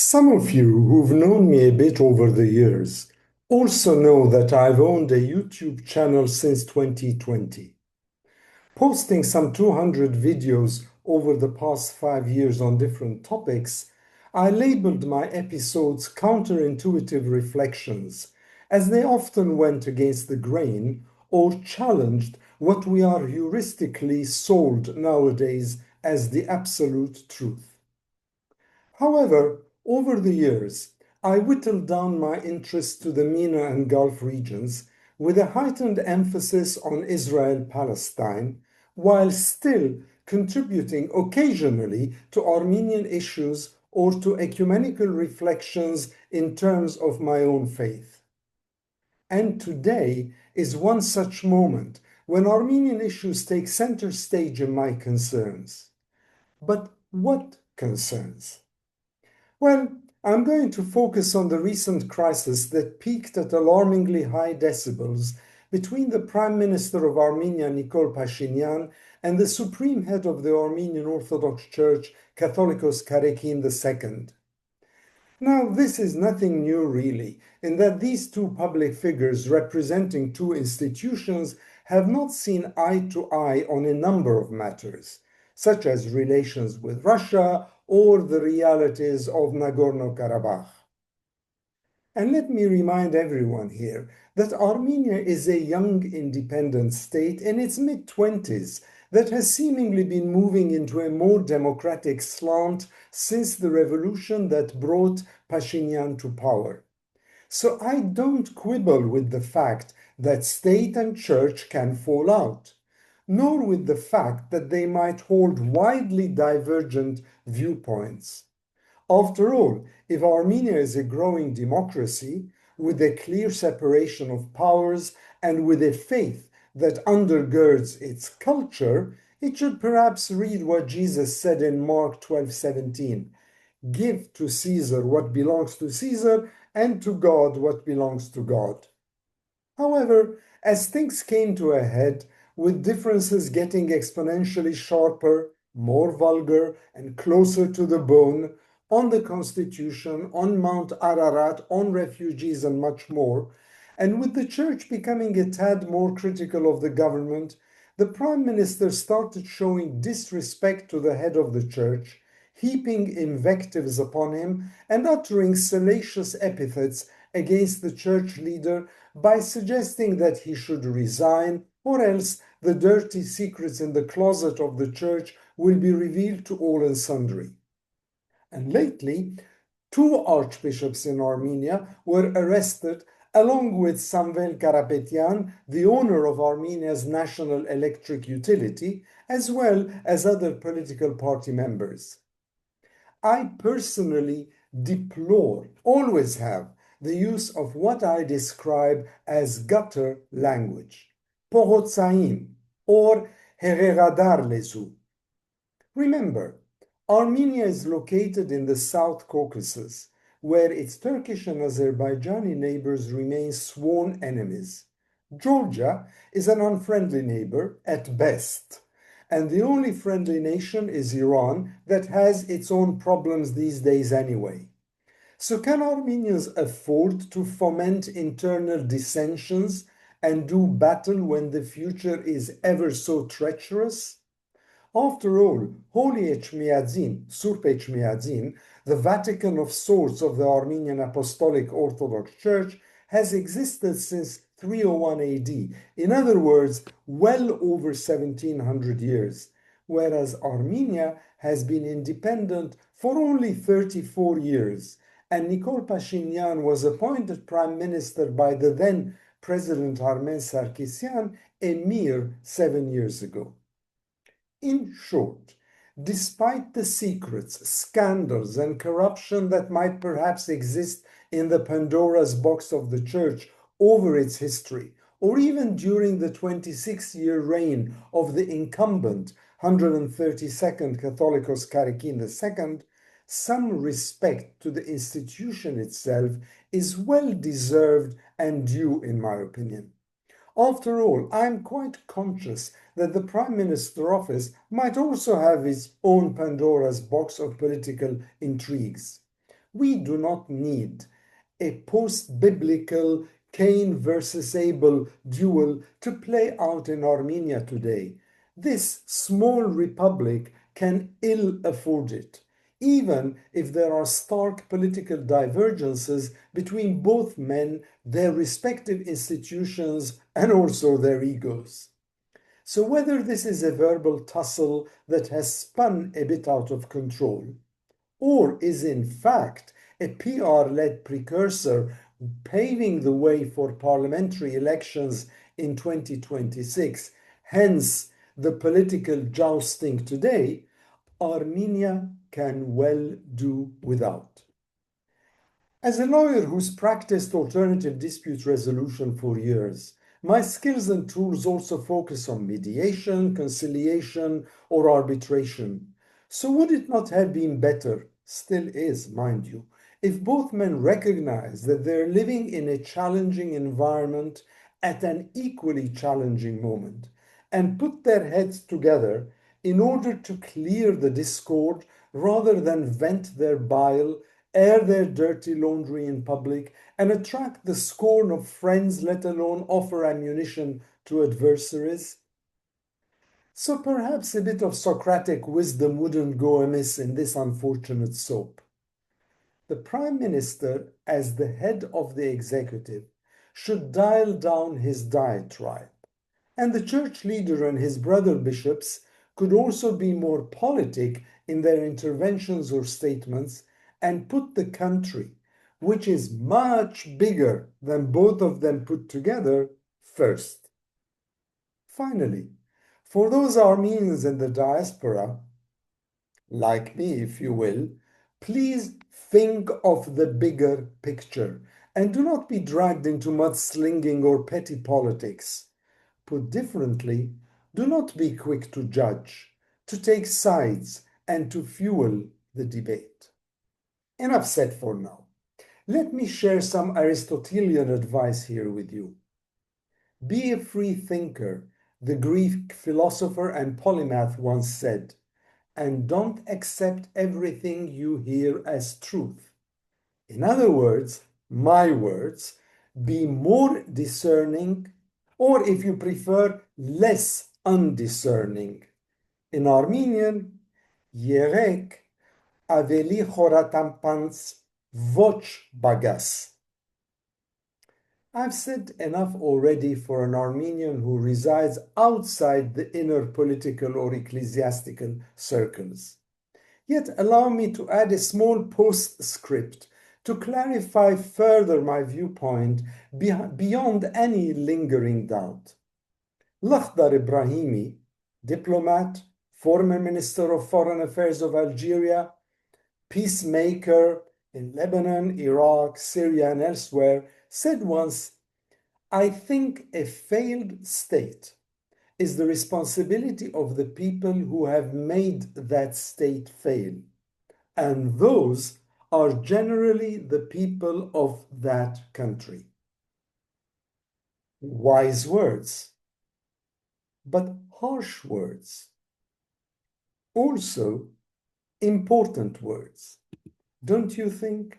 Some of you who've known me a bit over the years also know that I've owned a YouTube channel since 2020. Posting some 200 videos over the past 5 years on different topics, I labeled my episodes counterintuitive reflections, as they often went against the grain or challenged what we are heuristically sold nowadays as the absolute truth. However, over the years, I whittled down my interest to the MENA and Gulf regions with a heightened emphasis on Israel-Palestine, while still contributing occasionally to Armenian issues or to ecumenical reflections in terms of my own faith. And today is one such moment when Armenian issues take center stage in my concerns. But what concerns? Well, I'm going to focus on the recent crisis that peaked at alarmingly high decibels between the Prime Minister of Armenia, Nikol Pashinyan, and the Supreme Head of the Armenian Orthodox Church, Catholicos Karekin II. Now, this is nothing new really, in that these two public figures representing two institutions have not seen eye to eye on a number of matters, such as relations with Russia or the realities of Nagorno-Karabakh. And let me remind everyone here that Armenia is a young independent state in its mid-20s that has seemingly been moving into a more democratic slant since the revolution that brought Pashinyan to power. So I don't quibble with the fact that state and church can fall out, nor with the fact that they might hold widely divergent viewpoints. After all, if Armenia is a growing democracy with a clear separation of powers and with a faith that undergirds its culture, it should perhaps read what Jesus said in Mark 12:17. Give to Caesar what belongs to Caesar, and to God what belongs to God. However, as things came to a head, with differences getting exponentially sharper, more vulgar, and closer to the bone, on the Constitution, on Mount Ararat, on refugees, and much more, and with the Church becoming a tad more critical of the government, the Prime Minister started showing disrespect to the head of the Church, heaping invectives upon him and uttering salacious epithets against the Church leader by suggesting that he should resign, or else the dirty secrets in the closet of the Church will be revealed to all and sundry. And lately, two archbishops in Armenia were arrested along with Samvel Karapetyan, the owner of Armenia's national electric utility, as well as other political party members. I personally deplore, always have, the use of what I describe as gutter language, porotsaim, or hereradar lezu. Remember, Armenia is located in the South Caucasus, where its Turkish and Azerbaijani neighbors remain sworn enemies. Georgia is an unfriendly neighbor at best, and the only friendly nation is Iran that has its own problems these days anyway. So can Armenians afford to foment internal dissensions and do battle when the future is ever so treacherous? After all, Holy Echmiadzin, Surp Echmiadzin, the Vatican of sorts of the Armenian Apostolic Orthodox Church, has existed since 301 AD, in other words, well over 1700 years, whereas Armenia has been independent for only 34 years, and Nikol Pashinyan was appointed prime minister by the then President Armen Sarkisyan a mere 7 years ago. In short, despite the secrets, scandals, and corruption that might perhaps exist in the Pandora's box of the Church over its history, or even during the 26-year reign of the incumbent 132nd Catholicos Karekin II, some respect to the institution itself is well deserved and due, in my opinion. After all, I am quite conscious that the Prime Minister office might also have its own Pandora's box of political intrigues. We do not need a post-biblical Cain versus Abel duel to play out in Armenia today. This small republic can ill afford it, even if there are stark political divergences between both men, their respective institutions, and also their egos. So whether this is a verbal tussle that has spun a bit out of control, or is in fact a PR-led precursor paving the way for parliamentary elections in 2026, hence the political jousting today, Armenia can well do without. As a lawyer who's practiced alternative dispute resolution for years, my skills and tools also focus on mediation, conciliation, or arbitration. So would it not have been better, still is, mind you, if both men recognize that they're living in a challenging environment at an equally challenging moment and put their heads together in order to clear the discord rather than vent their bile, air their dirty laundry in public, and attract the scorn of friends, let alone offer ammunition to adversaries? So perhaps a bit of Socratic wisdom wouldn't go amiss in this unfortunate soap. The Prime Minister, as the head of the executive, should dial down his diatribe, and the church leader and his brother bishops could also be more politic in their interventions or statements and put the country, which is much bigger than both of them put together, first. Finally, for those Armenians in the diaspora, like me, if you will, please think of the bigger picture and do not be dragged into mudslinging or petty politics. Put differently, do not be quick to judge, to take sides, and to fuel the debate. Enough said for now. Let me share some Aristotelian advice here with you. Be a free thinker, the Greek philosopher and polymath once said, and don't accept everything you hear as truth. In other words, my words, be more discerning, or if you prefer, less undiscerning. In Armenian, եղեք ավելի խորաթափանց, ոչ բագաս. I've said enough already for an Armenian who resides outside the inner political or ecclesiastical circles. Yet allow me to add a small postscript to clarify further my viewpoint beyond any lingering doubt. Lakhdar Ibrahimi, diplomat, former Minister of Foreign Affairs of Algeria, peacemaker in Lebanon, Iraq, Syria, and elsewhere, said once, I think a failed state is the responsibility of the people who have made that state fail. And those are generally the people of that country. Wise words, but harsh words. Also, important words. Don't you think?